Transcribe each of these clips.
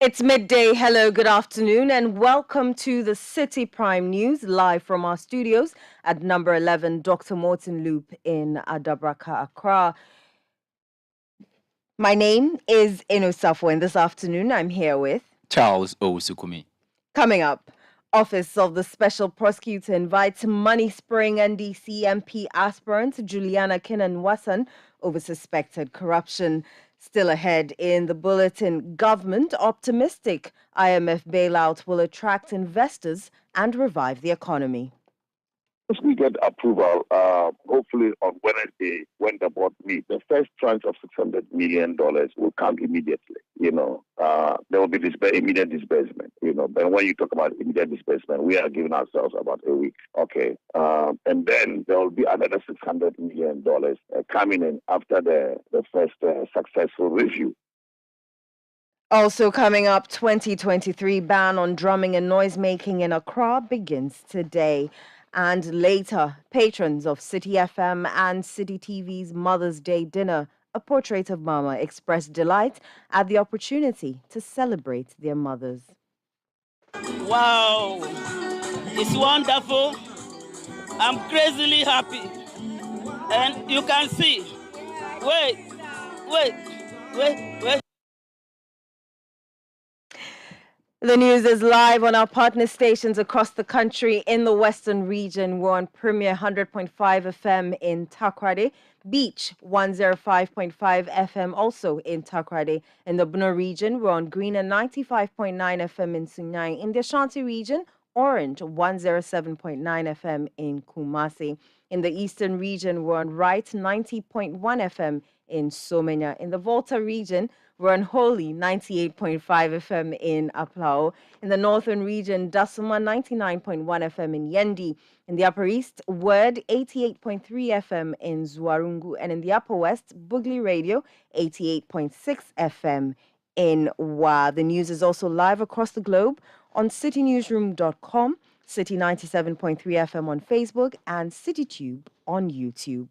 It's midday. Hello, good afternoon, and welcome to the Citi Prime News live from our studios at number 11 Dr. Morton Loop in Adabraka, Accra. My name is Safo, and this afternoon I'm here with Charles Owusu Kumi. Coming up. Office of the Special Prosecutor invites money-spraying NDC MP aspirant Juliana Kinan-Wasson over suspected corruption. Still ahead in the bulletin, government optimistic IMF bailout will attract investors and revive the economy. If we get approval, hopefully on Wednesday, when the board meets, the first tranche of $600 million will come immediately. There will be immediate disbursement. But when you talk about immediate disbursement, we are giving ourselves about a week. Okay. And then there will be another $600 million coming in after the first successful review. Also coming up, 2023 ban on drumming and noise-making in Accra begins today. And later, patrons of Citi FM and Citi TV's Mother's Day dinner, A Portrait of Mama, expressed delight at the opportunity to celebrate their mothers. Wow, it's wonderful. I'm crazily happy. And you can see, wait. The news is live on our partner stations across the country. In the Western region, we're on Premier 100.5 FM in Takoradi, Beach 105.5 FM also in Takoradi. In the Bono region, we're on Green and 95.9 FM in Sunyani. In the Ashanti region, Orange 107.9 FM in Kumasi. In the Eastern region, we're on Right 90.1 FM in Somenya. In the Volta region, we're on Holy 98.5 FM in Aplao. In the Northern region, Dasuma 99.1 FM in Yendi. In the Upper East, Word 88.3 FM in Zuarungu. And in the Upper West, Bugli Radio 88.6 FM in Wa. The news is also live across the globe on citynewsroom.com, Citi 97.3 FM on Facebook, and CityTube on YouTube.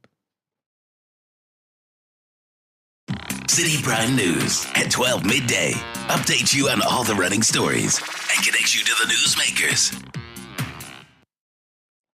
Citi Prime News at 12 midday. Update you on all the running stories and connect you to the newsmakers.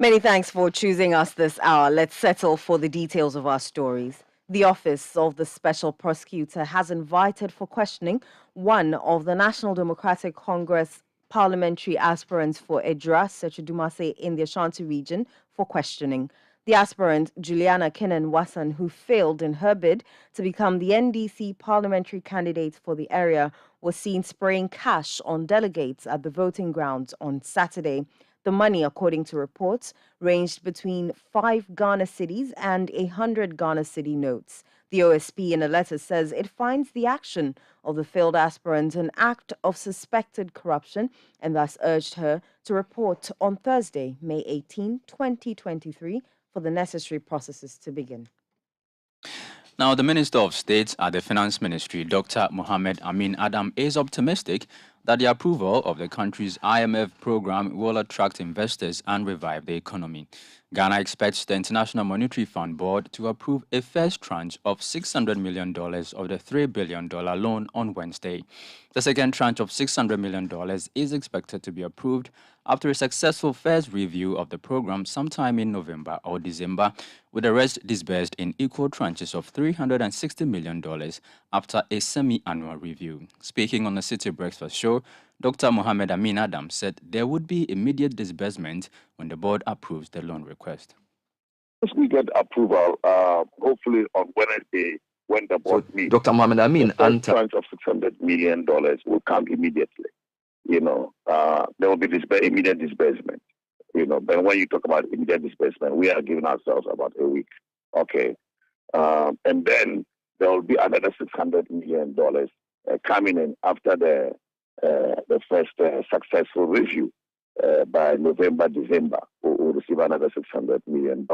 Many thanks for choosing us this hour. Let's settle for the details of our stories. The Office of the Special Prosecutor has invited for questioning one of the National Democratic Congress parliamentary aspirants for Edra, Sechudumase, in the Ashanti region for questioning. The aspirant, Juliana Kinan-Wasson, who failed in her bid to become the NDC parliamentary candidate for the area, was seen spraying cash on delegates at the voting grounds on Saturday. The money, according to reports, ranged between 5 Ghana cedis and 100 Ghana cedi notes. The OSP in a letter says it finds the action of the failed aspirant an act of suspected corruption and thus urged her to report on Thursday, May 18, 2023, for the necessary processes to begin. Now, the Minister of State at the Finance Ministry, Dr. Mohamed Amin Adam, is optimistic that the approval of the country's IMF program will attract investors and revive the economy. Ghana expects the International Monetary Fund Board to approve a first tranche of $600 million of the $3 billion loan on Wednesday. The second tranche of $600 million is expected to be approved after a successful first review of the program sometime in November or December, with the rest disbursed in equal tranches of $360 million after a semi-annual review. Speaking on the Citi Breakfast Show, Dr. Mohamed Amin Adam said there would be immediate disbursement when the board approves the loan request. If we get approval, hopefully on Wednesday, when the board meets, Dr. Mohamed Amin, the first tranche of $600 million will come immediately. There will be immediate disbursement. But when you talk about immediate disbursement, we are giving ourselves about a week. Okay. And then there will be another $600 million coming in after the first successful review. By November, December, we'll receive another $600 million.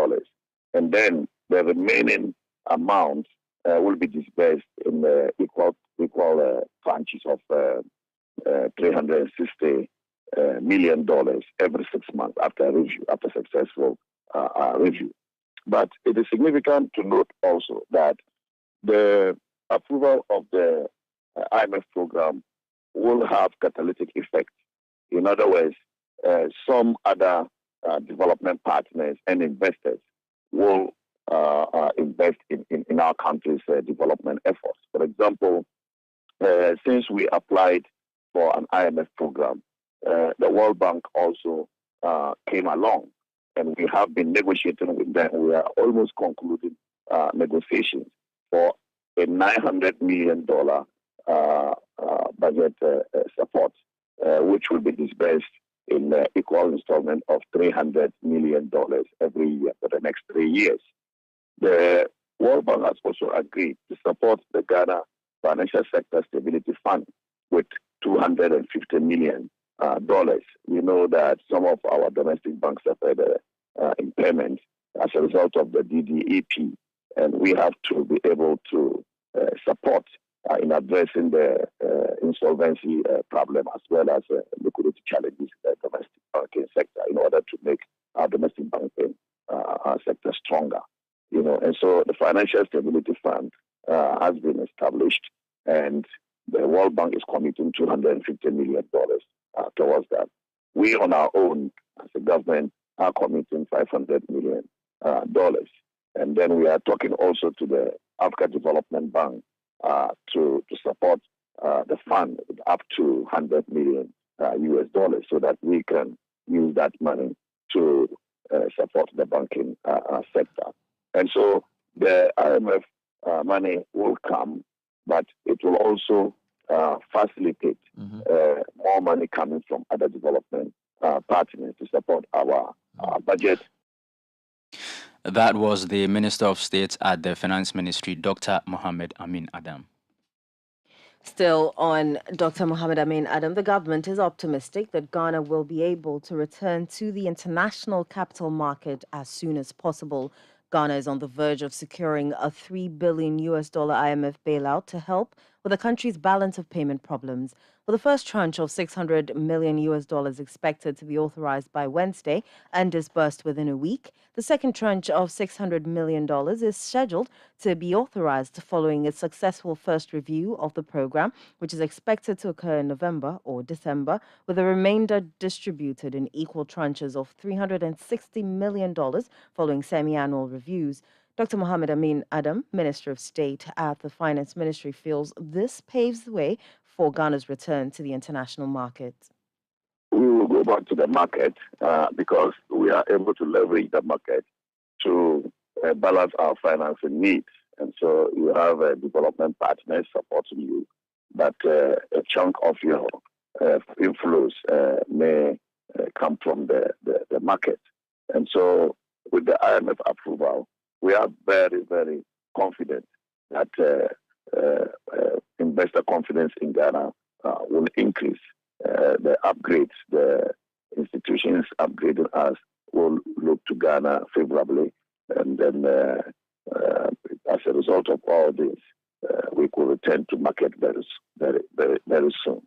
And then the remaining amount will be disbursed in equal tranches of $360 million every 6 months after successful review. But it is significant to note also that the approval of the IMF program will have catalytic effect. In other words, some other development partners and investors will invest in our country's development efforts. For example, since we applied for an IMF program, the World Bank also came along, and we have been negotiating with them. We are almost concluding negotiations for a $900 million budget support, which will be disbursed in equal installment of $300 million every year for the next 3 years. The World Bank has also agreed to support the Ghana Financial Sector Stability Fund with $250 million. We know that some of our domestic banks have had impairment as a result of the DDEP, and we have to be able to support in addressing the insolvency problem as well as liquidity challenges in the domestic banking sector in order to make our domestic banking sector stronger. And so the Financial Stability Fund has been established, and the World Bank is committing $250 million towards that. We on our own, as a government, are committing $500 million. And then we are talking also to the Africa Development Bank to support the fund with up to $100 million so that we can use that money to support the banking sector. And so the IMF money will come, but it will also facilitate more money coming from other development partners to support our budget. That was the Minister of State at the Finance Ministry, Dr. Mohammed Amin Adam. Still on Dr. Mohammed Amin Adam, the government is optimistic that Ghana will be able to return to the international capital market as soon as possible. Ghana is on the verge of securing a $3 billion IMF bailout to help with the country's balance of payment problems. With the first tranche of $600 million expected to be authorized by Wednesday and disbursed within a week, the second tranche of $600 million is scheduled to be authorized following a successful first review of the program, which is expected to occur in November or December, with the remainder distributed in equal tranches of $360 million following semi-annual reviews. Dr. Mohammed Amin Adam, Minister of State at the Finance Ministry, feels this paves the way for Ghana's return to the international market. We will go back to the market because we are able to leverage the market to balance our financing needs. And so you have development partners supporting you, but a chunk of your inflows may come from the market. And so with the IMF approval, we are very, very confident that investor confidence in Ghana will increase. The upgrades, the institutions upgrading us will look to Ghana favorably. And then as a result of all this, we could return to market very, very, very soon.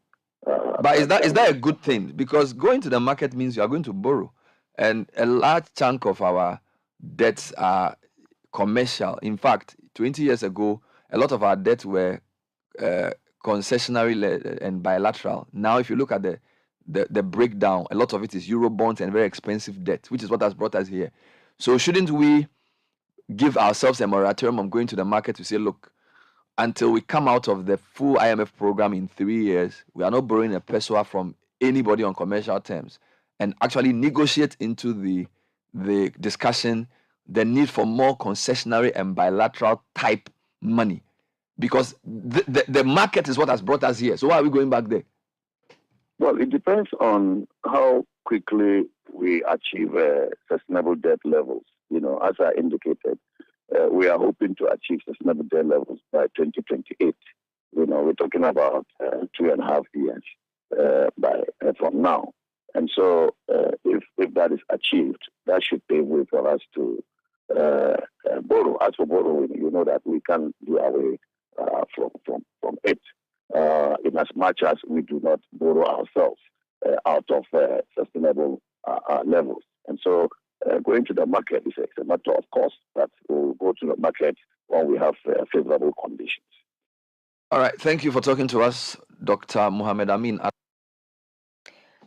But is that a good thing? Because going to the market means you are going to borrow. And a large chunk of our debts are commercial. In fact, 20 years ago, a lot of our debts were concessionary and bilateral. Now, if you look at the breakdown, a lot of it is Euro bonds and very expensive debt, which is what has brought us here. So shouldn't we give ourselves a moratorium on going to the market to say, look, until we come out of the full IMF program in 3 years, we are not borrowing a peso from anybody on commercial terms, and actually negotiate into the discussion the need for more concessionary and bilateral type money, because the market is what has brought us here. So why are we going back there? Well, it depends on how quickly we achieve sustainable debt levels. As I indicated, we are hoping to achieve sustainable debt levels by 2028. We're talking about 2.5 years from now. And so if that is achieved, that should pave way for us to borrow. As for borrowing, you know that we can do away from it, in as much as we do not borrow ourselves out of sustainable levels. And so going to the market is a matter of cost, but we'll go to the market when we have favorable conditions. All right. Thank you for talking to us, Dr. Mohammed Amin.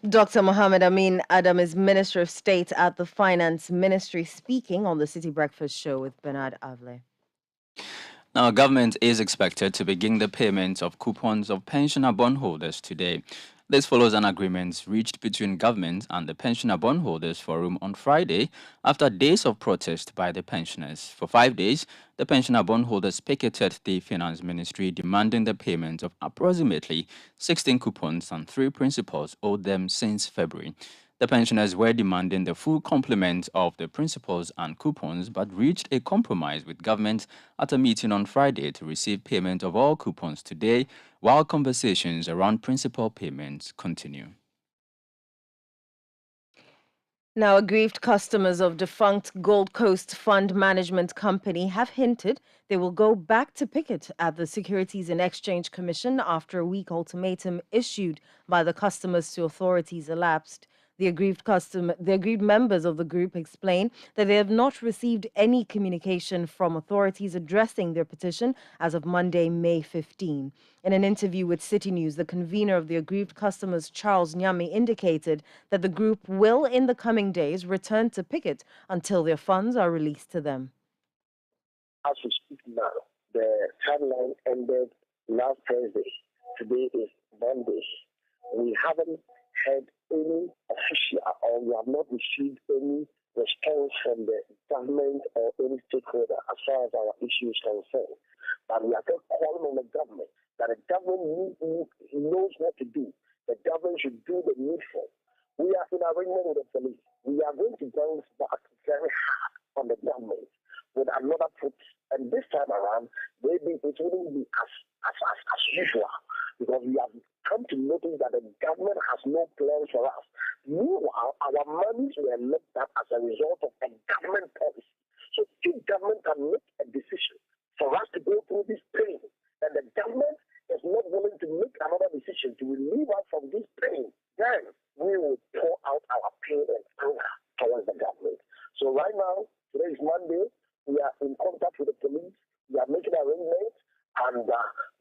Dr. Mohammed Amin Adam is Minister of State at the Finance Ministry, speaking on the City Breakfast Show with Bernard Avle. Now, government is expected to begin the payment of coupons of pensioner bondholders today. This follows an agreement reached between government and the Pensioner Bondholders Forum on Friday after days of protest by the pensioners. For 5 days, the pensioner bondholders picketed the Finance Ministry demanding the payment of approximately 16 coupons and 3 principals owed them since February. The pensioners were demanding the full complement of the principals and coupons, but reached a compromise with government at a meeting on Friday to receive payment of all coupons today, while conversations around principal payments continue. Now, aggrieved customers of defunct Gold Coast Fund Management Company have hinted they will go back to picket at the Securities and Exchange Commission after a week ultimatum issued by the customers to authorities elapsed. The aggrieved members of the group explain that they have not received any communication from authorities addressing their petition as of Monday, May 15. In an interview with City News, the convener of the aggrieved customers, Charles Nyami, indicated that the group will, in the coming days, return to picket until their funds are released to them. As we speak now, the timeline ended last Thursday. Today is Monday. We haven't had any official, or we have not received any response from the government or any stakeholder as far as our issue is concerned. But we are just calling on the government that the government knows what to do. The government should do the needful. We are in agreement with the police. We are going to bounce back very hard on the government with another put. And this time around, maybe it wouldn't be as usual, because we have come to notice that the government has no plans for us. Meanwhile, our monies were looked at as a result of a government policy. So if government can make a decision for us to go through this pain, and the government is not willing to make another decision to relieve us from this pain, then we will pour out our pain and anger towards the government. So right now, today is Monday, we are in contact with the police, we are making arrangements, and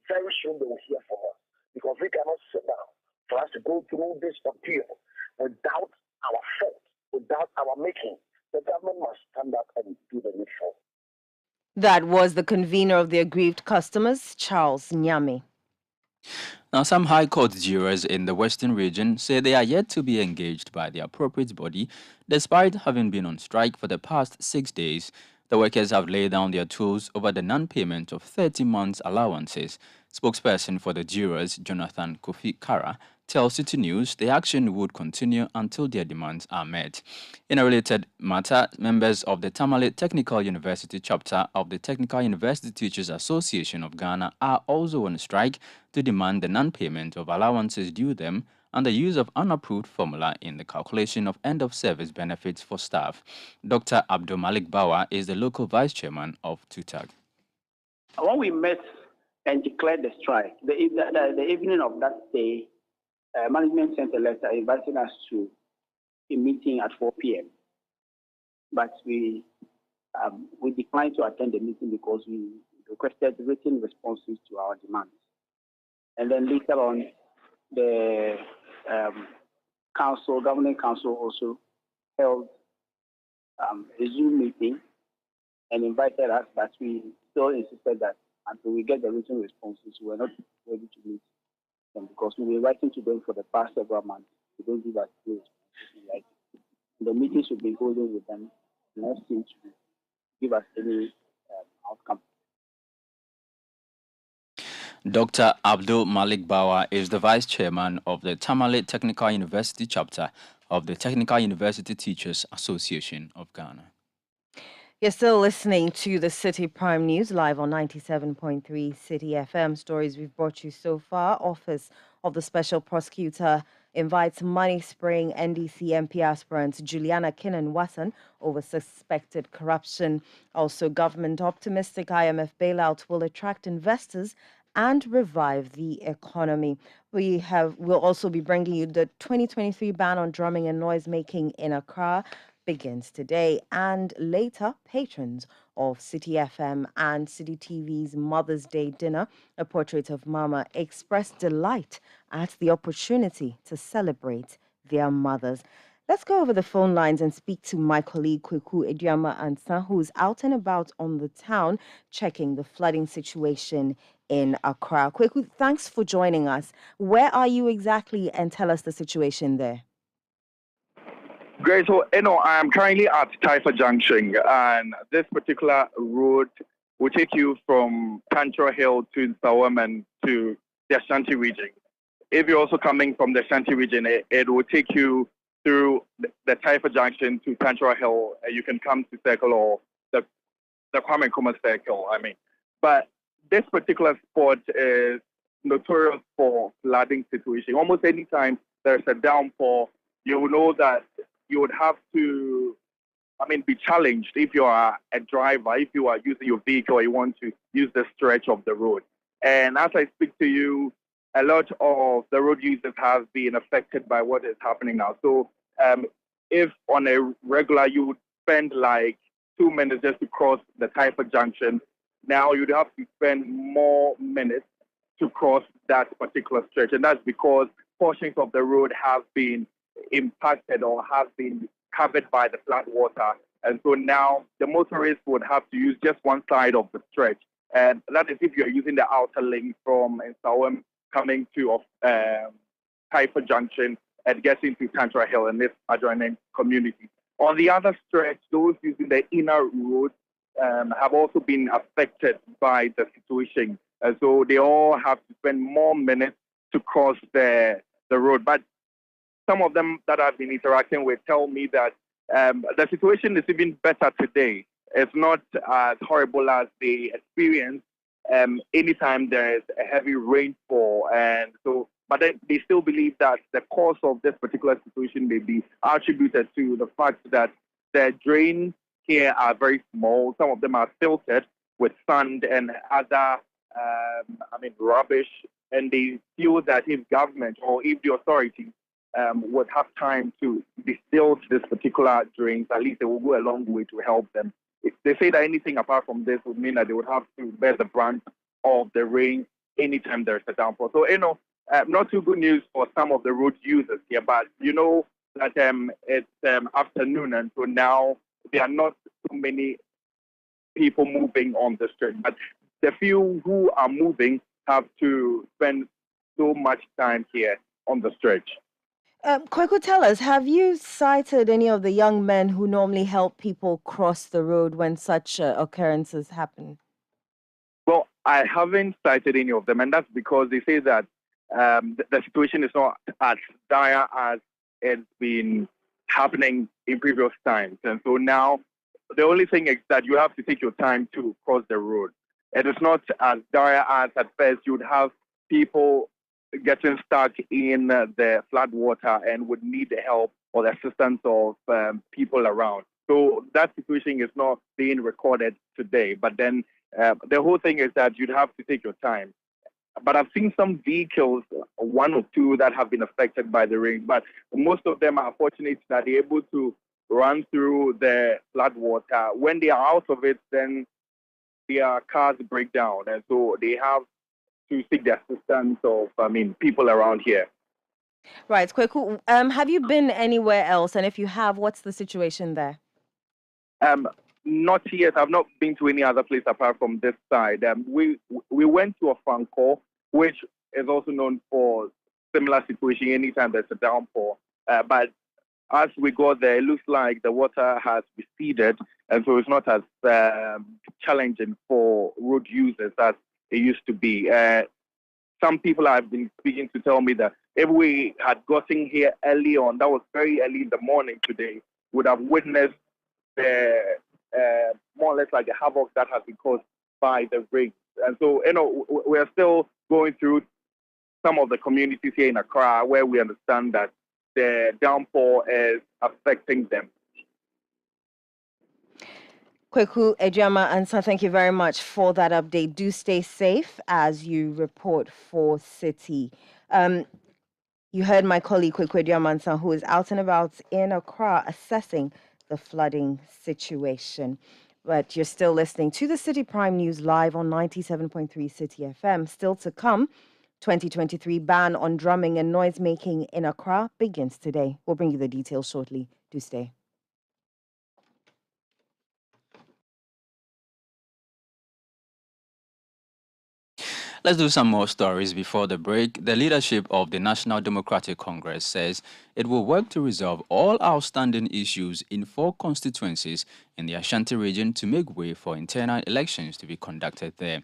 very soon they will hear from us. Because we cannot sit down for us to go through this appeal without our fault, without our making. The government must stand up and do the needful. That was the convener of the aggrieved customers, Charles Nyami. Now, some High Court jurors in the Western region say they are yet to be engaged by the appropriate body, despite having been on strike for the past 6 days. The workers have laid down their tools over the non-payment of 30 months' allowances. Spokesperson for the jurors, Jonathan Kofi Kara, tells City News the action would continue until their demands are met. In a related matter, members of the Tamale Technical University chapter of the Technical University Teachers Association of Ghana are also on strike to demand the non-payment of allowances due them and the use of unapproved formula in the calculation of end-of-service benefits for staff. Dr. Abdul Malik Bawa is the local vice chairman of TUTAG. When we met and declared the strike, the evening of that day, management sent a letter inviting us to a meeting at 4 p.m. But we declined to attend the meeting because we requested written responses to our demands. And then later on, the governing council also held a Zoom meeting and invited us, but we still insisted that until we get the written responses, we were not ready to meet them because we were writing to them for the past several months. They don't give us the responses in writing. The meetings we've been holding with them do not seem to give us any outcome. Dr. Abdul Malik Bawa is the vice chairman of the Tamale Technical University chapter of the Technical University Teachers Association of Ghana. You're still listening to the City Prime News live on 97.3 City FM. Stories we've brought you so far. Office of the Special Prosecutor invites money-spraying NDC MP aspirant Juliana Kinan-Watson over suspected corruption. Also, government optimistic IMF bailout will attract investors and revive the economy. We'll also be bringing you the 2023 ban on drumming and noise making in Accra begins today, and later patrons of Citi FM and Citi TV's Mother's Day dinner, a portrait of Mama, expressed delight at the opportunity to celebrate their mothers. Let's go over the phone lines and speak to my colleague Kweku Ediama Ansa, who's out and about on the town checking the flooding situation in Accra. Kweku, thanks for joining us. Where are you exactly, and tell us the situation there? Great. So, I'm currently at Taifa Junction, and this particular road will take you from Tantra Hill to Sawaman to the Ashanti region. If you're also coming from the Ashanti region, it will take you through the Taifa Junction to Tantra Hill. You can come to Circle or the Kwame Nkrumah Circle, But this particular spot is notorious for flooding situation. Almost any time there's a downpour, you will know that you would have to, be challenged if you are a driver, if you are using your vehicle or you want to use the stretch of the road. And as I speak to you, a lot of the road users have been affected by what is happening now. So if on a regular you would spend like 2 minutes just to cross the Taifa Junction, now you'd have to spend more minutes to cross that particular stretch. And that's because portions of the road have been impacted or have been covered by the flood water. And so now the motorists would have to use just one side of the stretch. And that is if you're using the outer link from Nsawam coming to Taifa Junction and getting to Tantra Hill and this adjoining community. On the other stretch, those using the inner road have also been affected by the situation. And so they all have to spend more minutes to cross the road. But some of them that I've been interacting with tell me that the situation is even better today. It's not as horrible as they experience anytime there's a heavy rainfall. And so, but they still believe that the cause of this particular situation may be attributed to the fact that the drains here are very small. Some of them are filtered with sand and other, rubbish. And they feel that if government or if the authorities would have time to distill this particular drains, at least it will go a long way to help them. If they say that anything apart from this would mean that they would have to bear the brunt of the rain anytime there's a downpour. So, not too good news for some of the road users here, but you know that it's afternoon, and so now there are not so many people moving on the street. But the few who are moving have to spend so much time here on the stretch. Kweku, tell us, have you cited any of the young men who normally help people cross the road when such occurrences happen? Well, I haven't cited any of them, and that's because they say that the situation is not as dire as it's been happening in previous times. And so now the only thing is that you have to take your time to cross the road. It is not as dire as at first you would have people getting stuck in the flood water and would need the help or the assistance of people around. So that situation is not being recorded today. But then the whole thing is that you'd have to take your time. But I've seen some vehicles, one or two, that have been affected by the rain. But most of them are fortunate that they're able to run through the flood water. When they are out of it, then their cars break down. And so they have to seek the assistance of, people around here. Right, Kweku, have you been anywhere else? And if you have, what's the situation there? Not yet. I've not been to any other place apart from this side. We went to a Franco, which is also known for similar situation anytime there's a downpour. But as we got there, it looks like the water has receded, and so it's not as challenging for road users as it used to be. Some people I've been speaking to tell me that if we had gotten here early on, that was very early in the morning today, would have witnessed the more or less like the havoc that has been caused by the rain. And so, we're still going through some of the communities here in Accra where we understand that the downpour is affecting them. Kweku Ejama Ansa, thank you very much for that update. Do stay safe as you report for Citi. You heard my colleague Kweku Ejama Ansa, who is out and about in Accra assessing the flooding situation. But you're still listening to the Citi Prime News live on 97.3 Citi FM. Still to come, 2023 ban on drumming and noise making in Accra begins today. We'll bring you the details shortly. Do stay. Let's do some more stories before the break. The leadership of the National Democratic Congress says it will work to resolve all outstanding issues in 4 constituencies in the Ashanti region to make way for internal elections to be conducted there.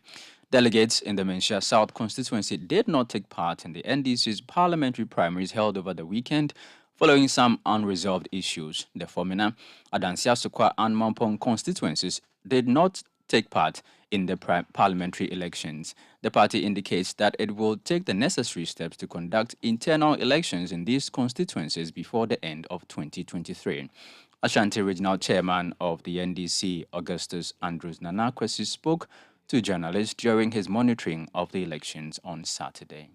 Delegates in the Menchia South constituency did not take part in the NDC's parliamentary primaries held over the weekend following some unresolved issues. The Fomina, Adansia Sukwa and Mampong constituencies did not take part in the parliamentary elections. The party indicates that it will take the necessary steps to conduct internal elections in these constituencies before the end of 2023. Ashanti Regional Chairman of the NDC, Augustus Andrews Nanakwesi, spoke to journalists during his monitoring of the elections on Saturday.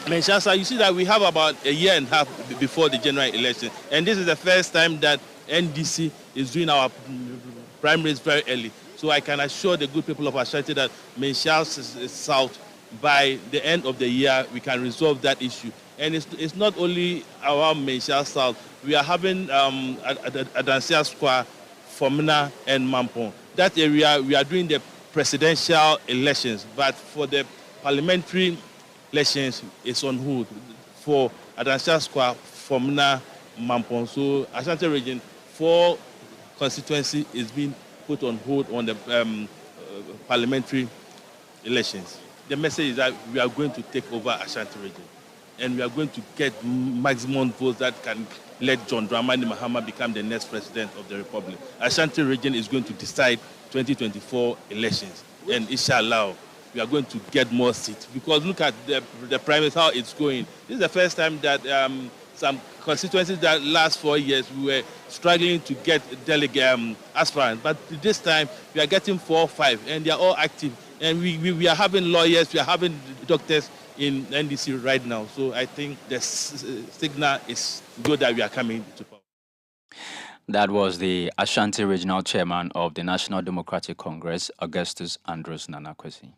Menchia, you see that we have about a year and a half before the general election, and this is the first time that NDC is doing our primaries very early. So I can assure the good people of Ashanti that Menchia South, by the end of the year, we can resolve that issue. And it's not only our Menchia South. We are having Adansia Square, Fomina, and Mampong. That area, we are doing the presidential elections, but for the parliamentary elections, it's on hold for Adansia Square, Fomina, Mampong. So Ashanti region, 4 constituency is being put on hold on the parliamentary elections. The message is that we are going to take over Ashanti region, and we are going to get maximum votes that can let John Dramani Mahama become the next president of the Republic. Ashanti region is going to decide 2024 elections, and inshallah, we are going to get more seats, because look at the primaries, how it's going. This is the first time that some constituencies that last 4 years we were struggling to get delegate aspirants, but this time we are getting 4 or 5, and they are all active. And we are having lawyers, we are having doctors in NDC right now. So I think the signal is good that we are coming to power. That was the Ashanti Regional Chairman of the National Democratic Congress, Augustus Andrews Nanakwesi.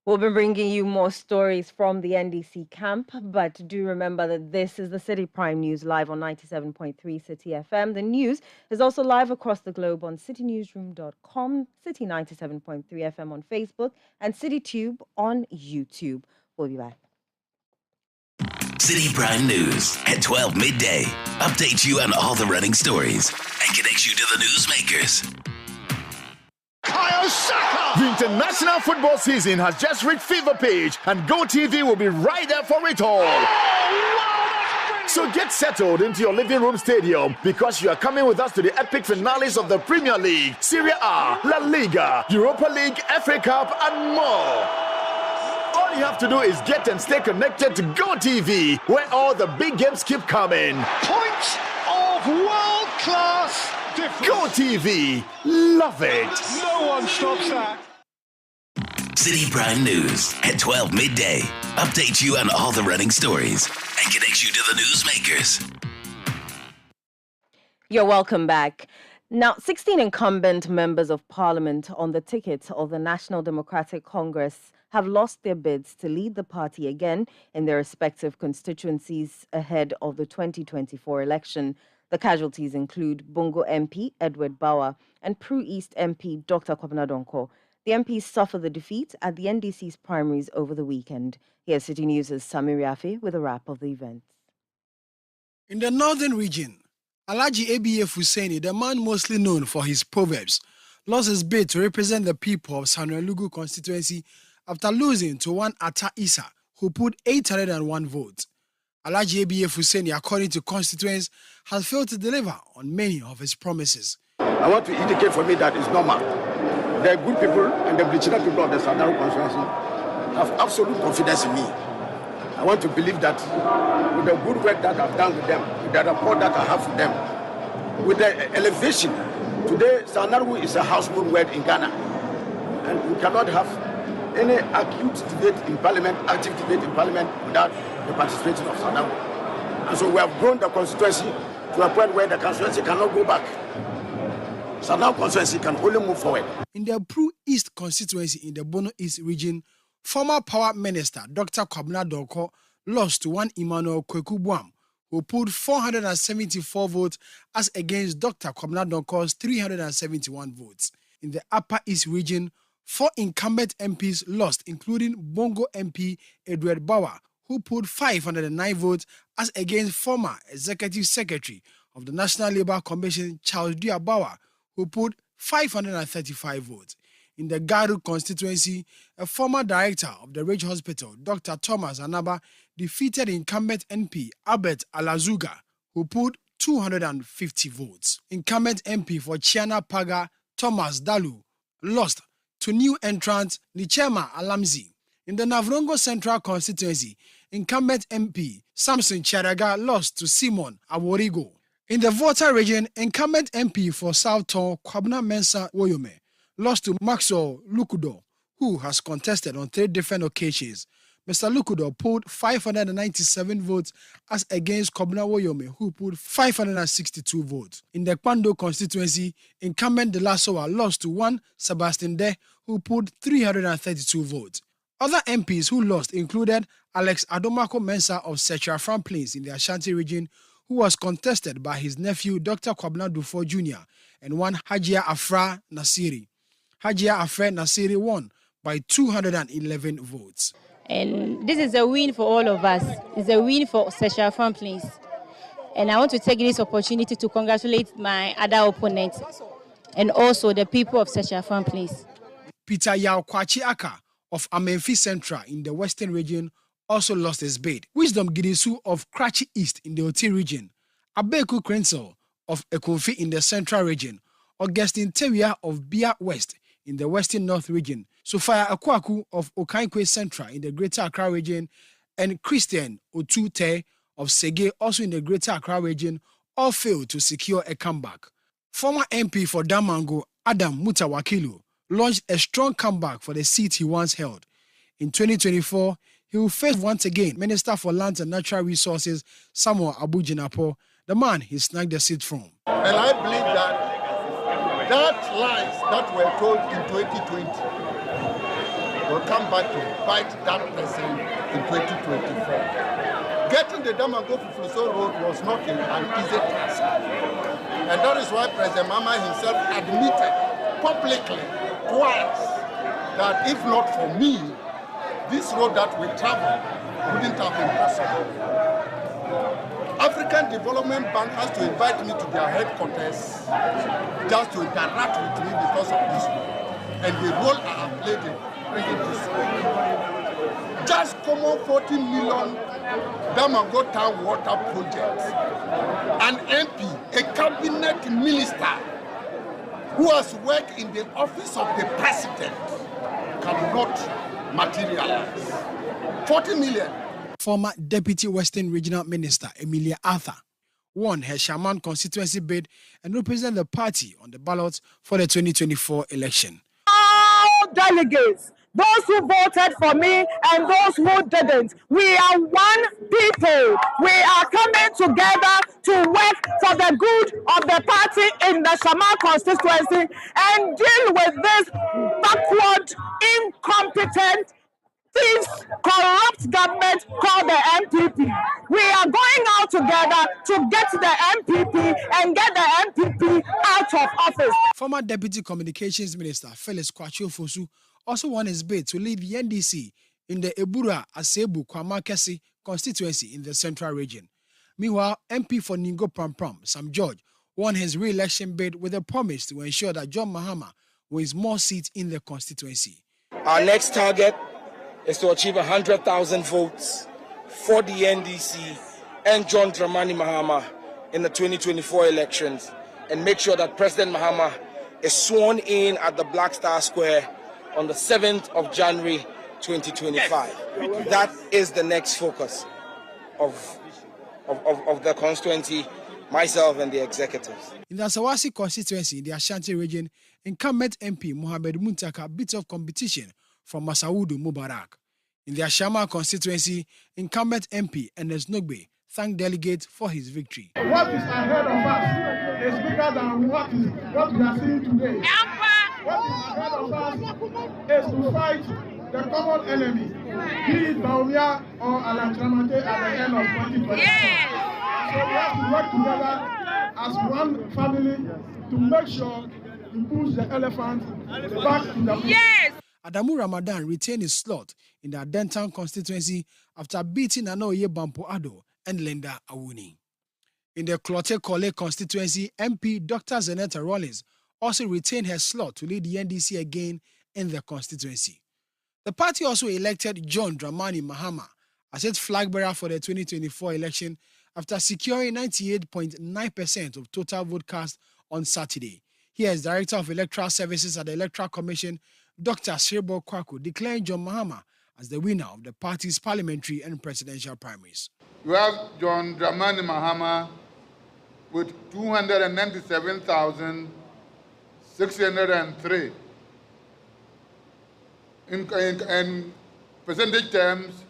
We'll be bringing you more stories from the NDC camp, but do remember that this is the Citi Prime News live on 97.3 Citi FM. The news is also live across the globe on citynewsroom.com, Citi 97.3 FM on Facebook, and CityTube on YouTube. We'll be back. Citi Prime News at 12 midday. Updates you on all the running stories and connects you to the newsmakers. The international football season has just reached fever pitch, and GoTV will be right there for it all. So get settled into your living room stadium, because you are coming with us to the epic finales of the Premier League, Serie A, La Liga, Europa League, FA Cup, and more. All you have to do is get and stay connected to GoTV, where all the big games keep coming. Points of world-class difference. GoTV, love it. No one stops that. Citi Prime News at 12 midday. Updates you on all the running stories and connects you to the newsmakers. You're welcome back. Now, 16 incumbent members of parliament on the ticket of the National Democratic Congress have lost their bids to lead the party again in their respective constituencies ahead of the 2024 election. The casualties include Bungo MP Edward Bauer and Pru East MP Dr. Kwabena Donko. The MPs suffered the defeat at the NDC's primaries over the weekend. Here's City News' Samir Yafi with a wrap of the events. In the northern region, Alhaji ABF Hussaini, the man mostly known for his proverbs, lost his bid to represent the people of Sanuelugu constituency after losing to one Atta Issa, who put 801 votes. Alhaji ABF Hussaini, according to constituents, has failed to deliver on many of his promises. I want to indicate for me that it's normal. The good people and the Brichina people of the Sanuelugu constituency have absolute confidence in me. I want to believe that with the good work that I've done with them, with the rapport that I have with them, with the elevation, today Sanuelugu is a household word in Ghana. And we cannot have any acute debate in parliament, active debate in parliament without the participation of Sanuelugu. And so we have grown the constituency to a point where the constituency cannot go back. Sadao constituency can only move forward. In the Pru East constituency in the Bono East region, former Power Minister Dr. Kwabena Donkor lost to one Emmanuel Kwekubuam, who pulled 474 votes as against Dr. Kwabena Donkor's 371 votes. In the Upper East region, 4 incumbent MPs lost, including Bongo MP Edward Bauer, who pulled 509 votes as against former Executive Secretary of the National Labour Commission Charles Dua Bauer, who pulled 535 votes. In the Garu constituency, a former director of the Ridge Hospital, Dr. Thomas Anaba, defeated incumbent NP Albert Alazuga, who pulled 250 votes. Incumbent MP for Chiana Paga, Thomas Dalu, lost to new entrant Nichema Alamzi. In the Navrongo Central constituency, incumbent MP Samson Charaga lost to Simon Aworigo. In the Volta region, incumbent MP for South Tongue, Kwabena Mensah Woyome, lost to Maxwell Lukudo, who has contested on 3 different occasions. Mr. Lukudo pulled 597 votes as against Kwabena Woyome, who pulled 562 votes. In the Kwando constituency, incumbent De La Soa lost to one Sebastian De, who pulled 332 votes. Other MPs who lost included Alex Adomako Mensah of Sechafran Plains in the Ashanti region, who was contested by his nephew Dr. Kwabena Dufo Jr. and one Hajia Afra Nasiri. Hajia Afra Nasiri won by 211 votes. And this is a win for all of us. It's a win for Sechafran Plains. And I want to take this opportunity to congratulate my other opponents and also the people of Sechafran Plains. Peter Yao Kwachi Aka of Amenfi Central in the Western region also lost his bid. Wisdom Gidisu of Krachi East in the Oti region, Abeku Krensel of Ekonfi in the Central region, Augustine Tewia of Bia West in the Western North region, Sophia Akwaku of Okankwe Central in the Greater Accra region, and Christian Otute of Sege, also in the Greater Accra region, all failed to secure a comeback. Former MP for Damango, Adam Mutawakilu, launched a strong comeback for the seat he once held. In 2024, he will face once again Minister for Lands and Natural Resources, Samuel Abu-Jinapo, the man he snagged the seat from. And I believe that lies that were told in 2020 will come back to bite that person in 2024. Getting the Damango Fufluso Road was not an easy task. And that is why President Mama himself admitted publicly twice that if not for me, this road that we travel wouldn't have been possible. African Development Bank has to invite me to their headquarters just to interact with me because of this road. And the role I have played in bringing this road. Just common 40 million Damango Town water project. An MP, a cabinet minister who has worked in the office of the president cannot materialize. 40 million. Former Deputy Western Regional Minister Emilia Arthur won her Shaman constituency bid and represent the party on the ballot for the 2024 election. All delegates, those who voted for me and those who didn't, we are one people. We are coming together to work for the good of the party in the Shaman constituency and deal with this backward, incompetent, thieves, corrupt government called the MPP. We are going out together to get the MPP and get the MPP out of office. Former Deputy Communications Minister Felix Kwachi Ofosu also won his bid to lead the NDC in the Ebura Asebu Kwamakesi constituency in the Central region. Meanwhile, MP for Ningo Prampram, Sam George, won his re-election bid with a promise to ensure that John Mahama wins more seats in the constituency. Our next target is to achieve 100,000 votes for the NDC and John Dramani Mahama in the 2024 elections and make sure that President Mahama is sworn in at the Black Star Square on the 7th of January 2025. That is the next focus of the constituency, myself and the executives. In the Asawasi constituency in the Ashanti region, incumbent MP Mohamed Muntaka beat off competition from Masaudu Mubarak. In the Ashama constituency, incumbent MP Ernest Nogbe thanked delegates for his victory. What is ahead of us is bigger than what we are seeing today. What is ahead of us is to fight the common enemy, be it Baumia or Alantramante at the end of 2024. So we have to work together as one family to make sure we push the elephant back to the bush. Adamu Ramadan retained his slot in the Adentan constituency after beating Anoye Bampo Ado and Linda Awuni. In the Clote Kole constituency, MP Dr. Zenetta Rollins also retained her slot to lead the NDC again in the constituency. The party also elected John Dramani Mahama as its flag bearer for the 2024 election after securing 98.9% of total vote cast on Saturday. Here is Director of Electoral Services at the Electoral Commission, Dr. Sirbo Kwaku, declaring John Mahama as the winner of the party's parliamentary and presidential primaries. We have John Dramani Mahama with 297,603. In percentage terms,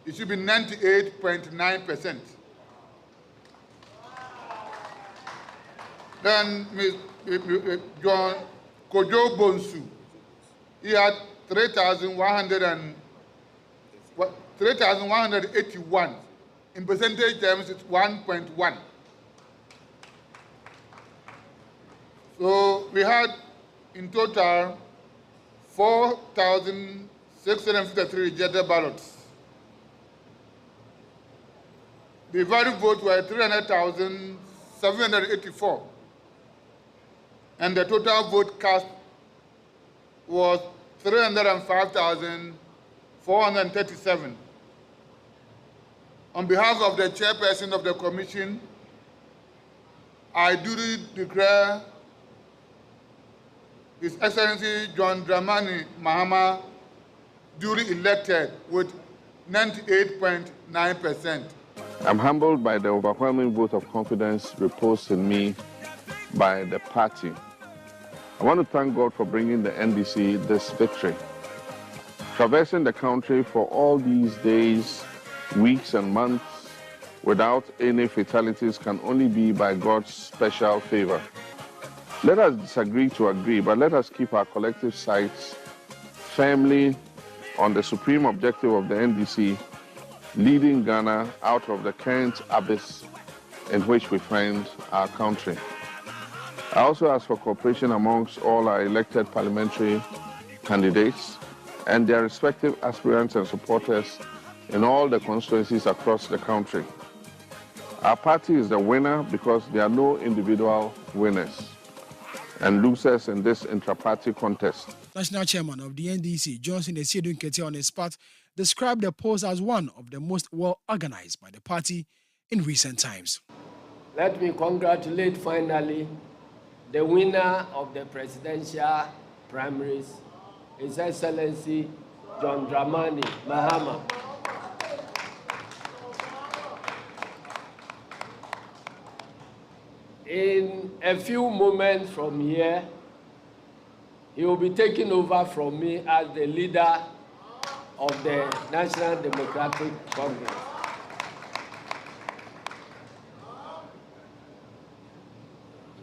it should be 98.9%. Then John Kojo Bonsu, he had 3,181. In percentage terms, it's 1.1. So we had in total 4,653 rejected ballots. The valid votes were 300,784. And the total vote cast was 305,437. On behalf of the chairperson of the commission, I duly declare His Excellency John Dramani Mahama duly elected with 98.9%. I'm humbled by the overwhelming vote of confidence reposed in me by the party. I want to thank God for bringing the NDC this victory. Traversing the country for all these days, weeks and months without any fatalities can only be by God's special favor. Let us disagree to agree, but let us keep our collective sights firmly on the supreme objective of the NDC, leading Ghana out of the current abyss in which we find our country. I also ask for cooperation amongst all our elected parliamentary candidates and their respective aspirants and supporters in all the constituencies across the country. Our party is the winner because there are no individual winners and losers in this intra-party contest. National Chairman of the NDC, Johnson Esiedu Nketiah, on his part, described the polls as one of the most well-organized by the party in recent times. Let me congratulate finally the winner of the presidential primaries, His Excellency John Dramani Mahama. In a few moments from here, he will be taking over from me as the leader of the National Democratic Congress.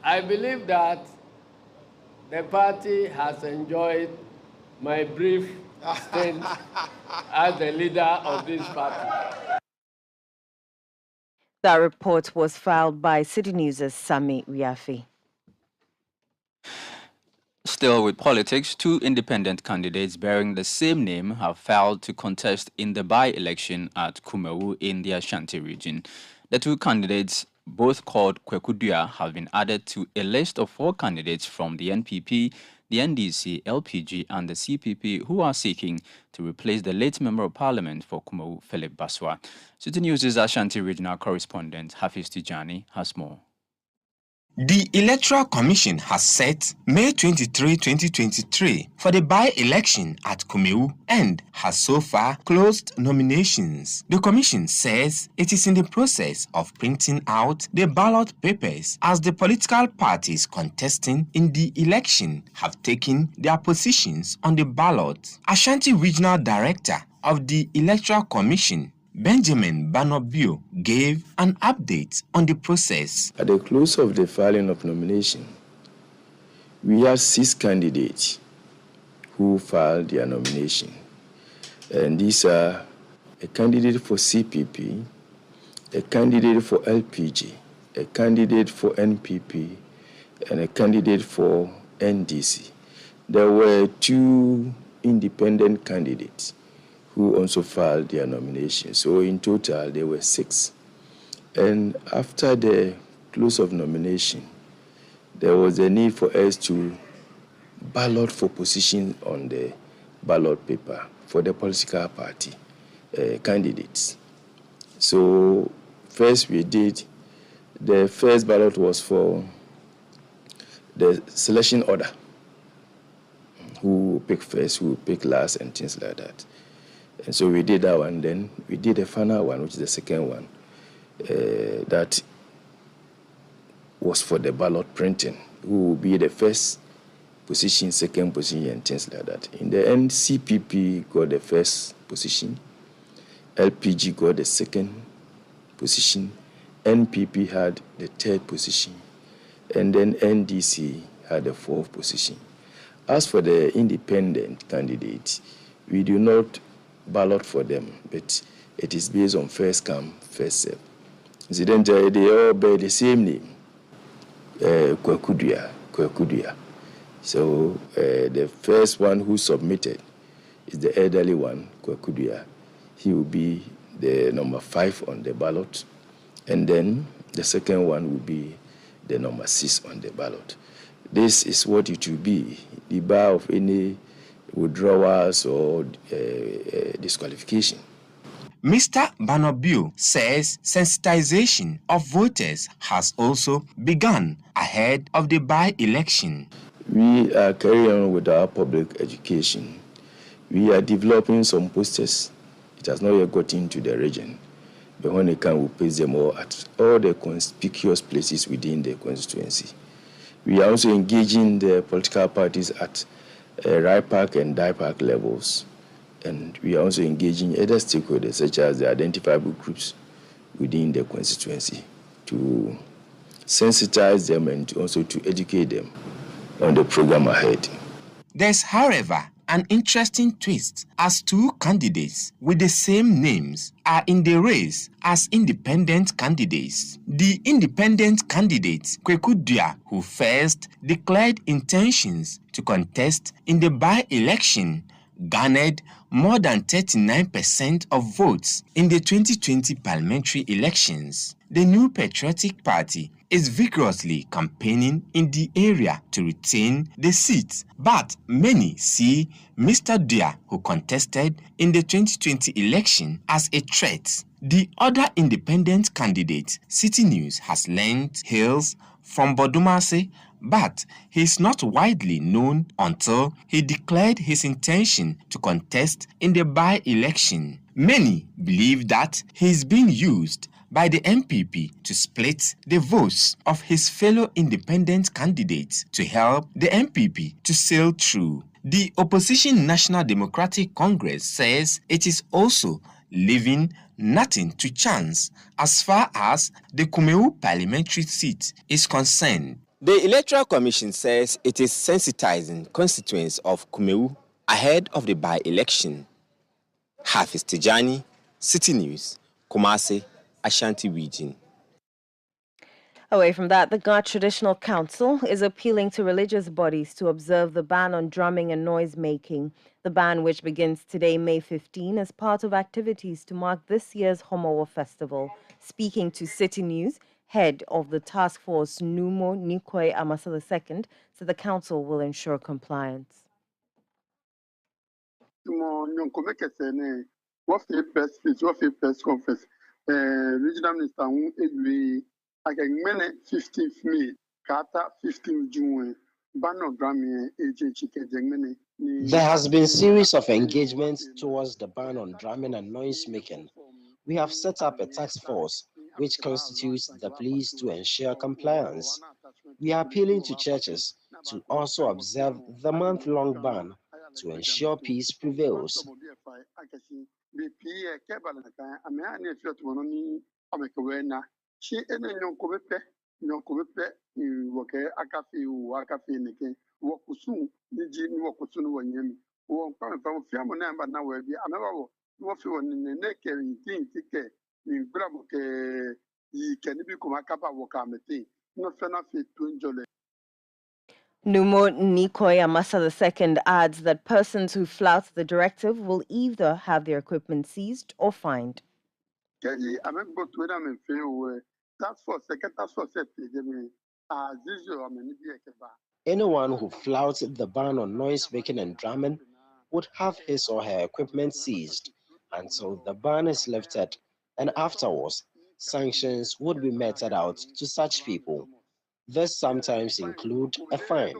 I believe that the party has enjoyed my brief stint as the leader of this party. That report was filed by Citi News' Sami Riafi. Still with politics, two independent candidates bearing the same name have filed to contest in the by-election at Kumi in the Ashanti region. The two candidates, both called Kwekudua, have been added to a list of 4 candidates from the NPP, the NDC, LPG and the CPP who are seeking to replace the late Member of Parliament for Kumi, Philip Baswa. Citi News' Ashanti regional correspondent Hafiz Tijani has more. The Electoral Commission has set May 23, 2023 for the by-election at Kumi and has so far closed nominations. The Commission says it is in the process of printing out the ballot papers as the political parties contesting in the election have taken their positions on the ballot. Ashanti Regional Director of the Electoral Commission, Benjamin Banobio gave an update on the process. At the close of the filing of nomination, we had 6 candidates who filed their nomination. And these are a candidate for CPP, a candidate for LPG, a candidate for NPP, and a candidate for NDC. There were 2 independent candidates who also filed their nomination. So in total, there were 6. And after the close of nomination, there was a need for us to ballot for position on the ballot paper for the political party candidates. So first we did, the first ballot was for the selection order. Who will pick first, who will pick last, and things like that. And so we did that one. Then we did the final one, which is the second one, that was for the ballot printing, who will be the first position, second position, and things like that. In the end, CPP got the first position, LPG got the second position, NPP had the third position, and then NDC had the fourth position. As for the independent candidates, we do not ballot for them, but it is based on first come, first serve. Incidentally, they all bear the same name, Kwekuduya. So the first one who submitted is the elderly one, Kwekuduya. He will be the number 5 on the ballot, and then the second one will be the number 6 on the ballot. This is what it will be, the bar of any withdrawals or disqualification. Mr. Banobio says sensitization of voters has also begun ahead of the by-election. We are carrying on with our public education. We are developing some posters. It has not yet got into the region, but when it can, we'll place them all at all the conspicuous places within the constituency. We are also engaging the political parties at RIPAC and DIPAC levels. And we are also engaging other stakeholders, such as the identifiable groups within the constituency, to sensitize them and also to educate them on the program ahead. There's, however, an interesting twist as 2 candidates with the same names are in the race as independent candidates. The independent candidate, Kwekuduya, who first declared intentions to contest in the by-election, garnered more than 39% of votes in the 2020 parliamentary elections. The New Patriotic Party is vigorously campaigning in the area to retain the seat, but many see Mr. Duya, who contested in the 2020 election, as a threat. The other independent candidate, Citi News, has learned hails from Bodumase, but he is not widely known until he declared his intention to contest in the by-election. Many believe that he is being used by the MPP to split the votes of his fellow independent candidates to help the MPP to sail through. The opposition National Democratic Congress says it is also leaving nothing to chance as far as the Kumeu parliamentary seat is concerned. The Electoral Commission says it is sensitizing constituents of Kumeu ahead of the by-election. Hafiz Tijani, Citi News, Kumasi, Ashanti region. Away from that, the Ga Traditional Council is appealing to religious bodies to observe the ban on drumming and noise making. The ban, which begins today, May 15, is part of activities to mark this year's Homowo Festival. Speaking to Citi News, head of the task force, Numo Nikoi Amasa II, said the council will ensure compliance. Regional Minister Mene 15th May, Kata 15th June, There has been a series of engagements towards the ban on drumming and noise making. We have set up a task force which constitutes the police to ensure compliance. We are appealing to churches to also observe the month-long ban to ensure peace prevails. pie kebal na kan ame ani fiot wono ni amekewena shi ene nyonko bepe ni woke akafi nike wokusu ni ji ni wokusu ni wonyemi wo kwa fa fiamo na mba na webi ameba wo fi woni ne ke tin tike ni bra mo ke yi ke ni bi ko makapa wo ka meti no fe na fi tunjole. Numo Nikoi Amasa II adds that persons who flout the directive will either have their equipment seized or fined. Anyone who flouts the ban on noise making and drumming would have his or her equipment seized until the ban is lifted, and afterwards, sanctions would be meted out to such people. This sometimes include a fine.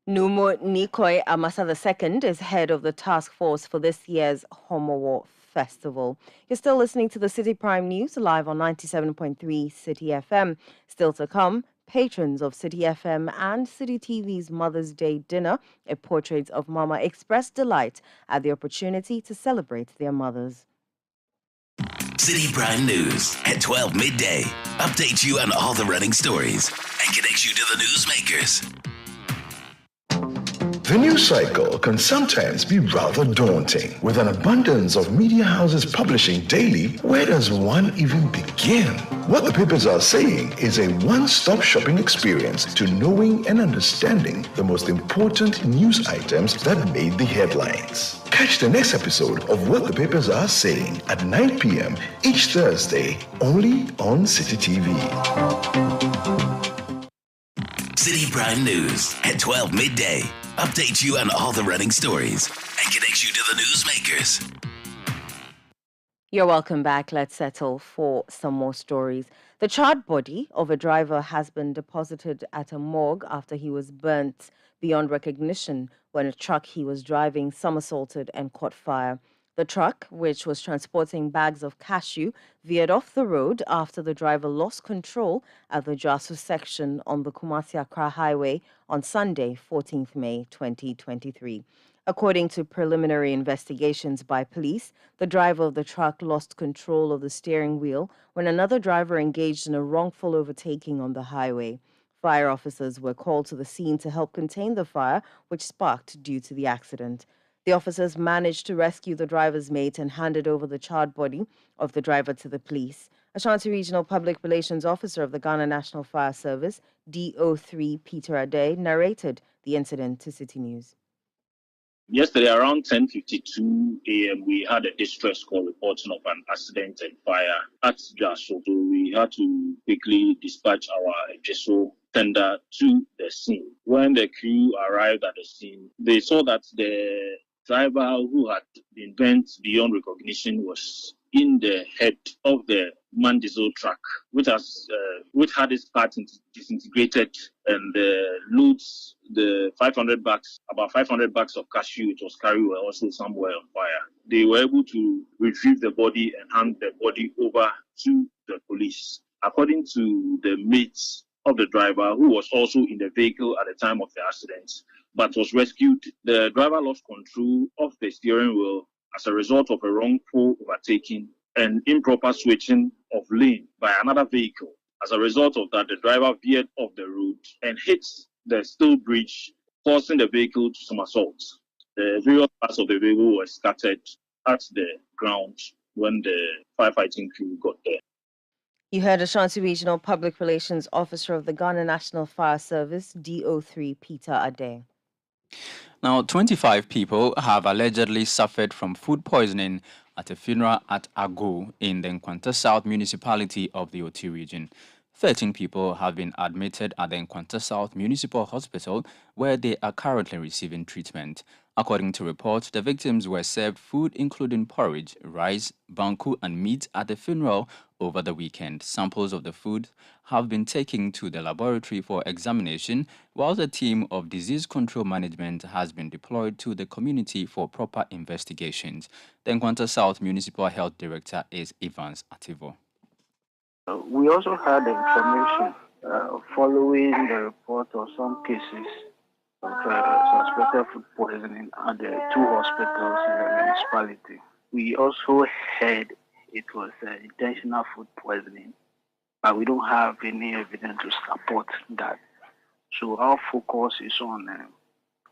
Numo Nikoi Amasa II is head of the task force for this year's Homowo Festival. You're still listening to the Citi Prime News live on 97.3 Citi FM. Still to come, patrons of Citi FM and Citi TV's Mother's Day dinner, a portrait of Mama, expressed delight at the opportunity to celebrate their mothers. Citi Prime News at 12 midday updates you on all the running stories and connects you to the newsmakers. The news cycle can sometimes be rather daunting. With an abundance of media houses publishing daily, where does one even begin? What the papers are saying is a one-stop shopping experience to knowing and understanding the most important news items that made the headlines. Catch the next episode of What the Papers Are Saying at 9 p.m. each Thursday, only on Citi TV. Citi Prime News at 12 midday updates you on all the running stories and connects you to the newsmakers. You're welcome back. Let's settle for some more stories. The charred body of a driver has been deposited at a morgue after he was burnt beyond recognition when a truck he was driving somersaulted and caught fire. The truck, which was transporting bags of cashew, veered off the road after the driver lost control at the Jasu section on the Kumasi-Accra Highway on Sunday, 14th May 2023. According to preliminary investigations by police, the driver of the truck lost control of the steering wheel when another driver engaged in a wrongful overtaking on the highway. Fire officers were called to the scene to help contain the fire, which sparked due to the accident. The officers managed to rescue the driver's mate and handed over the charred body of the driver to the police. Ashanti Regional Public Relations Officer of the Ghana National Fire Service, DO3 Peter Ade, narrated the incident to Citi News. Yesterday, around 10:52 a.m., we had a distress call reporting of an accident and fire at Jaso. So we had to quickly dispatch our GSO tender to the scene. When the crew arrived at the scene, they saw that the driver who had been burnt beyond recognition was in the head of the diesel truck, which had its parts disintegrated, and the loads, about 500 bags of cashew it was carrying were also somewhere on fire. They were able to retrieve the body and hand the body over to the police. According to the mates of the driver, who was also in the vehicle at the time of the accident, but was rescued, the driver lost control of the steering wheel as a result of a wrongful overtaking and improper switching of lane by another vehicle. As a result of that, the driver veered off the road and hit the steel bridge, causing the vehicle to somersault. The various parts of the vehicle were scattered at the ground when the firefighting crew got there. You heard Ashanti Regional Public Relations Officer of the Ghana National Fire Service, DO3 Peter Ade. Now, 25 people have allegedly suffered from food poisoning at a funeral at Ago in the Nkwanta South municipality of the Oti region. 13 people have been admitted at the Nkwanta South Municipal Hospital, where they are currently receiving treatment. According to reports, the victims were served food including porridge, rice, banku, and meat at the funeral over the weekend. Samples of the food have been taken to the laboratory for examination, while a team of disease control management has been deployed to the community for proper investigations. The Nkwanta South Municipal Health Director is Evans Ativo. We also had information following the report of some cases suspected food poisoning at the two hospitals in the municipality. We also heard it was intentional food poisoning, but we don't have any evidence to support that. So our focus is on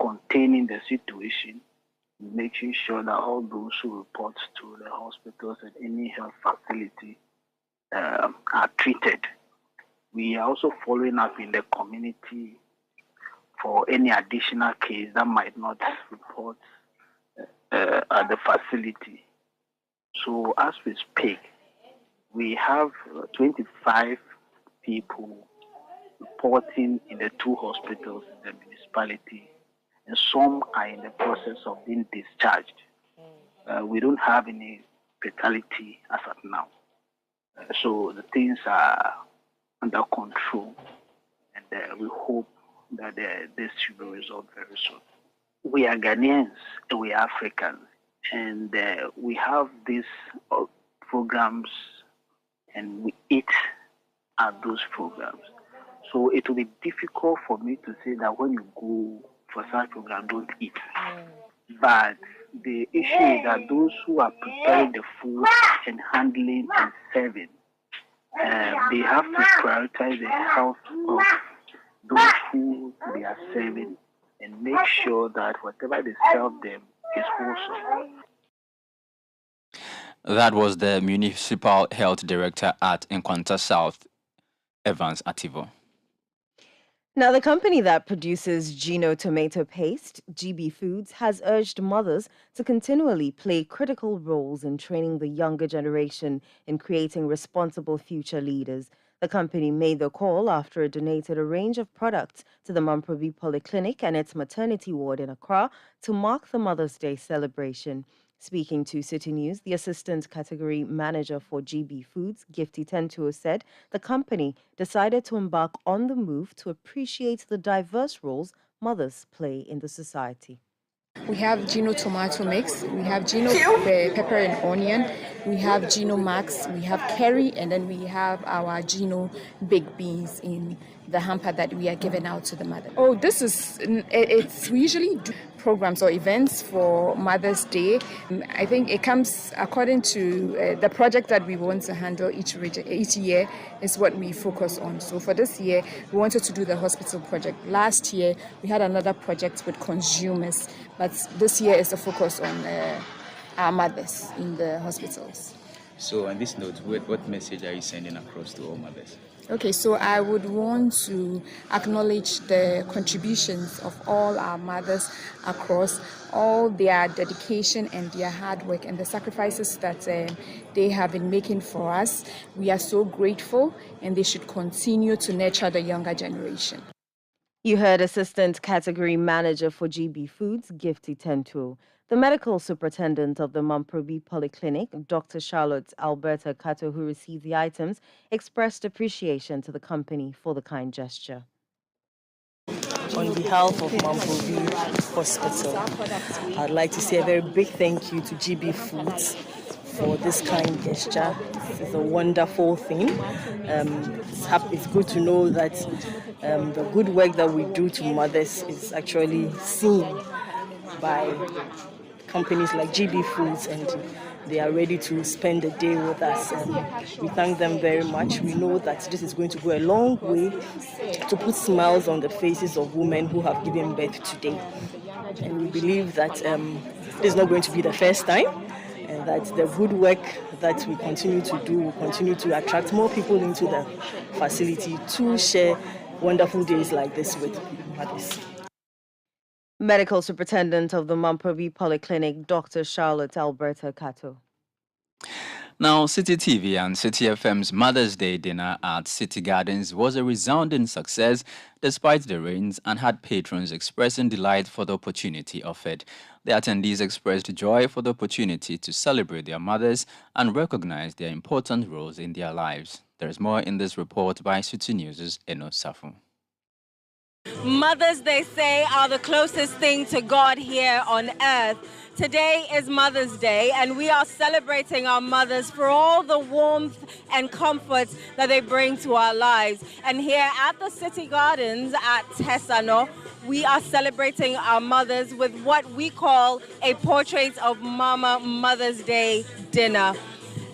containing the situation, making sure that all those who report to the hospitals and any health facility are treated. We are also following up in the community for any additional case that might not report at the facility. So as we speak, we have 25 people reporting in the two hospitals in the municipality, and some are in the process of being discharged. We don't have any fatality as of now. So the things are under control, and we hope that this should be resolved very soon. We are Ghanaians, we are Africans, and we have these programs, and we eat at those programs. So it will be difficult for me to say that when you go for such program, don't eat. But the issue is that those who are preparing the food and handling and serving, they have to prioritize the health of those who they are serving and make sure that whatever they serve them is wholesome. That was the Municipal Health Director at Nkwanta South, Evans Ativo. Now, the company that produces Gino tomato paste, GB Foods, has urged mothers to continually play critical roles in training the younger generation in creating responsible future leaders. The company made the call after it donated a range of products to the Mamprobi Polyclinic and its maternity ward in Accra to mark the Mother's Day celebration. Speaking to City News, the assistant category manager for GB Foods, Gifty Tentuo, said the company decided to embark on the move to appreciate the diverse roles mothers play in the society. We have Gino tomato mix, we have Gino pepper and onion, we have Gino Max, we have curry, and then we have our Gino baked beans in the hamper that we are giving out to the mother. Oh, we usually do programs or events for Mother's Day. I think it comes according to the project that we want to handle each year is what we focus on. So for this year, we wanted to do the hospital project. Last year, we had another project with consumers, but this year is a focus on our mothers in the hospitals. So on this note, what message are you sending across to all mothers? Okay, so I would want to acknowledge the contributions of all our mothers across, all their dedication and their hard work and the sacrifices that they have been making for us. We are so grateful, and they should continue to nurture the younger generation. You heard Assistant Category Manager for GB Foods, Gifty Tentuo. The medical superintendent of the Mamprobi Polyclinic, Dr. Charlotte Alberta Kato, who received the items, expressed appreciation to the company for the kind gesture. On behalf of Mamprobi Hospital, I'd like to say a very big thank you to GB Foods for this kind gesture. It's a wonderful thing. It's good to know that the good work that we do to mothers is actually seen by companies like GB Foods, and they are ready to spend the day with us. We thank them very much. We know that this is going to go a long way to put smiles on the faces of women who have given birth today. And we believe that this is not going to be the first time, and that the good work that we continue to do will continue to attract more people into the facility to share wonderful days like this with mothers. Medical Superintendent of the Mamprobi Polyclinic, Dr. Charlotte Alberta Kato. Now, City TV and City FM's Mother's Day dinner at City Gardens was a resounding success despite the rains, and had patrons expressing delight for the opportunity offered. The attendees expressed joy for the opportunity to celebrate their mothers and recognize their important roles in their lives. There is more in this report by City News' Safo. Mothers, they say, are the closest thing to God here on earth. Today is Mother's Day, and we are celebrating our mothers for all the warmth and comfort that they bring to our lives. And here at the City Gardens at Tesano, we are celebrating our mothers with what we call a Portrait of Mama Mother's Day dinner.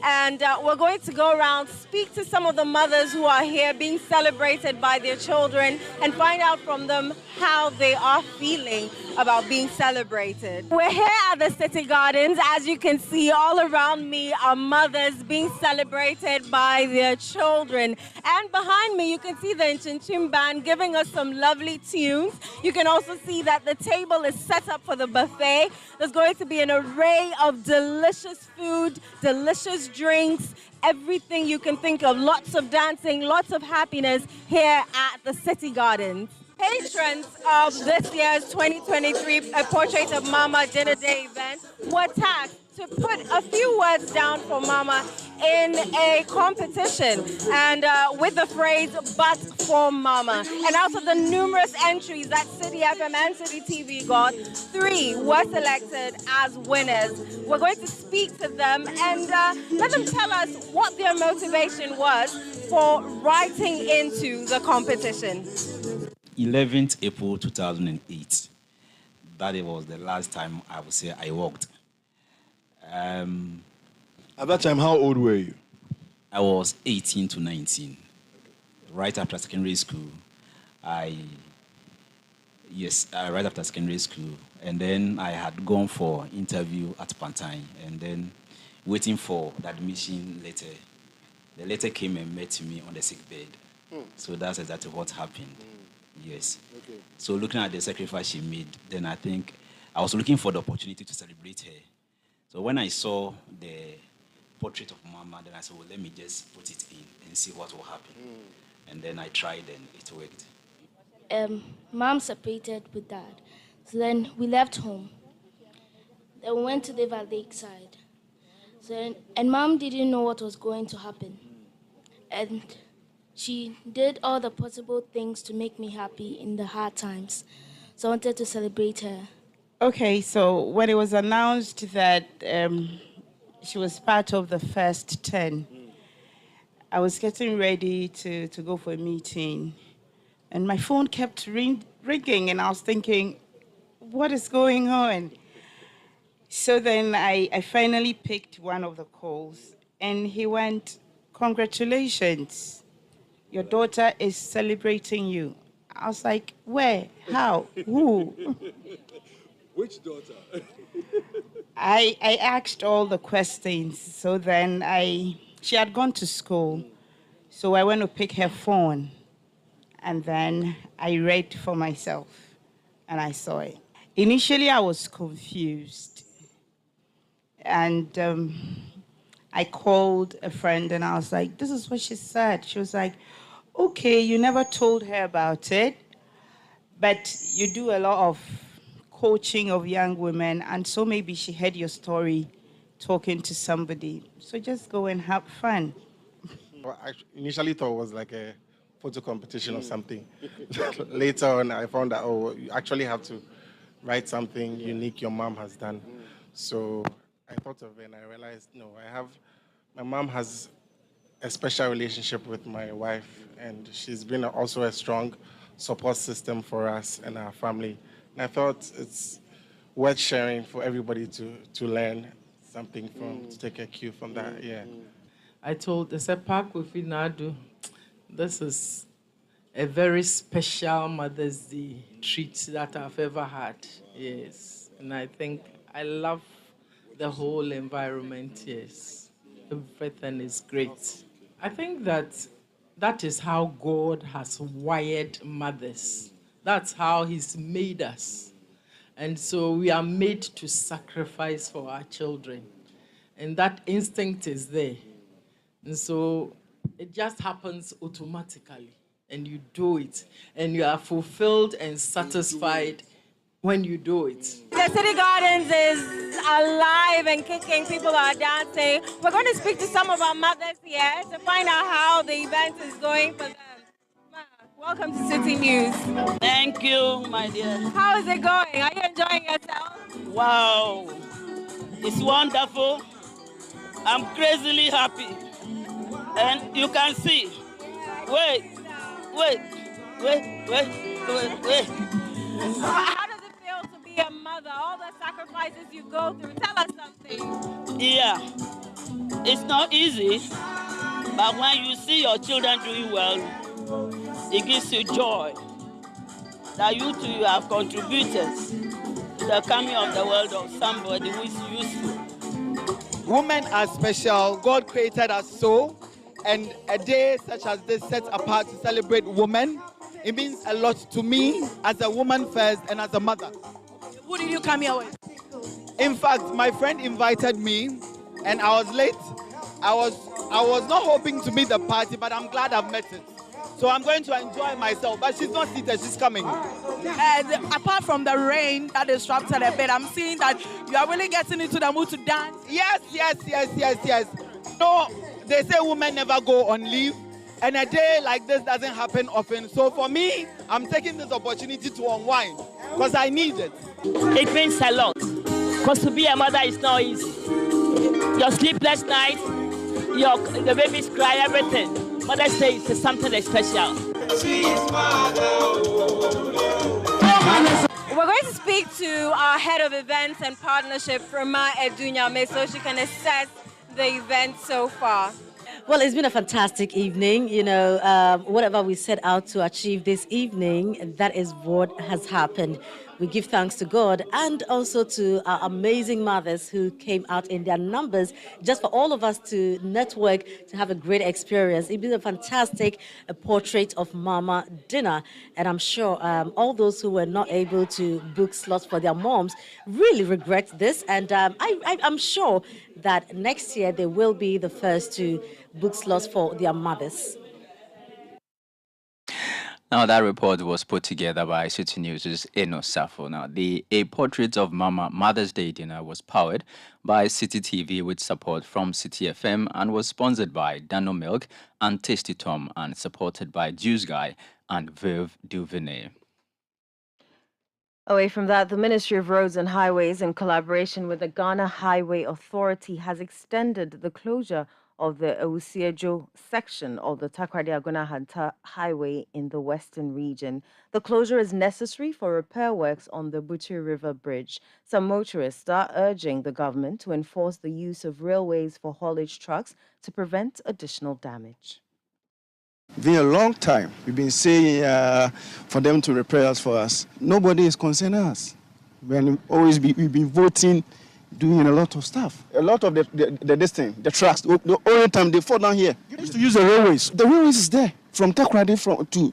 And we're going to go around, speak to some of the mothers who are here being celebrated by their children and find out from them how they are feeling about being celebrated. We're here at the City Gardens. As you can see, all around me are mothers being celebrated by their children. And behind me, you can see the Nchinchim band giving us some lovely tunes. You can also see that the table is set up for the buffet. There's going to be an array of delicious food, delicious drinks, everything you can think of. Lots of dancing, lots of happiness here at the City Gardens. Patrons of this year's 2023 Portrait of Mama Dinner Day event were tasked to put a few words down for Mama in a competition, and with the phrase, "but for Mama." And out of the numerous entries that City FM and City TV got, 3 were selected as winners. We're going to speak to them and let them tell us what their motivation was for writing into the competition. 11th April 2008. That was the last time I would say I worked. At that time, how old were you? I was 18 to 19. Right after secondary school, right after secondary school. And then I had gone for interview at Pantine and then waiting for the admission letter. The letter came and met me on the sick bed. So that's exactly what happened. Yes. Okay. So looking at the sacrifice she made, then I think I was looking for the opportunity to celebrate her. So when I saw the portrait of Mama, then I said, well, let me just put it in and see what will happen. And then I tried and it worked. Mom separated with Dad. So then we left home. Then we went to live at Lakeside. And Mom didn't know what was going to happen. And she did all the possible things to make me happy in the hard times. So I wanted to celebrate her. Okay, so when it was announced that she was part of the first 10, I was getting ready to go for a meeting, and my phone kept ringing, and I was thinking, what is going on? So then I finally picked one of the calls, and he went, congratulations, your daughter is celebrating you. I was like, where? How? Who? Which daughter? I asked all the questions. So then she had gone to school. So I went to pick her phone. And then I read for myself. And I saw it. Initially, I was confused. And I called a friend and I was like, this is what she said. She was like, okay, you never told her about it, but you do a lot of coaching of young women, and so maybe she heard your story talking to somebody. So just go and have fun. Well, I initially thought it was like a photo competition or something. Later on, I found that, you actually have to write something unique your mom has done. So I thought of it and I realized, no, my mom has a special relationship with my wife, and she's been also a strong support system for us and our family. And I thought it's worth sharing for everybody to learn something from, to take a cue from that, yeah. I told the Sepak Nadu, this is a very special Mother's Day treat that I've ever had, yes. And I think I love the whole environment, yes. Everything is great. I think that is how God has wired mothers. That's how He's made us. And so we are made to sacrifice for our children. And that instinct is there. And so it just happens automatically. And you do it. And you are fulfilled and satisfied when you do it. The City Gardens is alive and kicking. People are dancing. We're going to speak to some of our mothers here to find out how the event is going for them. Welcome to City News. Thank you, my dear. How is it going? Are you enjoying yourself? Wow, it's wonderful. I'm crazily happy. And you can see. Wait. How does it feel to be a mother? All the sacrifices you go through. Tell us something. Yeah, it's not easy, but when you see your children doing well, it gives you joy that you too you have contributed to the coming of the world of somebody who is useful. Women are special. God created us so, and a day such as this set apart to celebrate women, it means a lot to me as a woman first and as a mother. Who did you come here with? In fact, my friend invited me, and I was late. I was not hoping to meet the party, but I'm glad I've met it. So I'm going to enjoy myself. But she's not seated, she's coming. Apart from the rain that disrupted a bit, I'm seeing that you are really getting into the mood to dance. Yes. No, they say women never go on leave, and a day like this doesn't happen often. So for me, I'm taking this opportunity to unwind because I need it. It means a lot, because to be a mother is not easy. Your sleepless night, the babies cry, everything. Mother's Day is something special. We're going to speak to our head of events and partnership, Frema Edunyame, so she can assess the event so far. Well, it's been a fantastic evening. You know, whatever we set out to achieve this evening, that is what has happened. We give thanks to God and also to our amazing mothers who came out in their numbers just for all of us to network, to have a great experience. It's been a fantastic portrait of Mama dinner. And I'm sure all those who were not able to book slots for their moms really regret this. And I'm sure that next year they will be the first to book slots for their mothers. Now, that report was put together by Citi News' Safo. Now, a portrait of Mother's Day dinner was powered by Citi TV with support from Citi FM and was sponsored by Dano Milk and Tasty Tom and supported by Juice Guy and Verve Duvernay. Away from that, the Ministry of Roads and Highways, in collaboration with the Ghana Highway Authority, has extended the closure of the Owusu section of the Takoradi-Agona Highway in the western region. The closure is necessary for repair works on the Butu River Bridge. Some motorists are urging the government to enforce the use of railways for haulage trucks to prevent additional damage. It's been a long time. We've been saying for them to repair us for us. Nobody is concerning us. We've been voting, doing a lot of stuff. A lot of the trucks, the only time they fall down here. You used to use the railways. The railways is there. From Takoradi to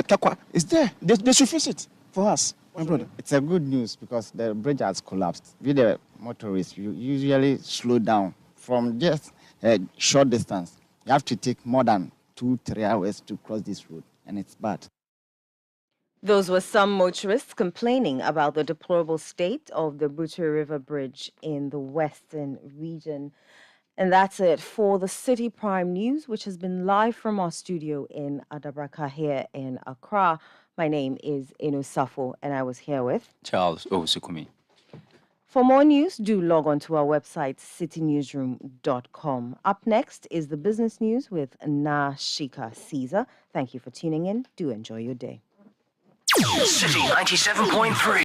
Takwa, it's there. They should fix it for us, my brother. It's a good news because the bridge has collapsed. With the motorists, you usually slow down from just a short distance. You have to take more than 2-3 hours to cross this road, and it's bad. Those were some motorists complaining about the deplorable state of the Butu River Bridge in the western region. And that's it for the Citi Prime News, which has been live from our studio in Adabraka here in Accra. My name is Safo, and I was here with Charles Owusu Kumi. For more news, do log on to our website, citynewsroom.com. Up next is the business news with Na Shika Caesar. Thank you for tuning in. Do enjoy your day. Citi 97.3.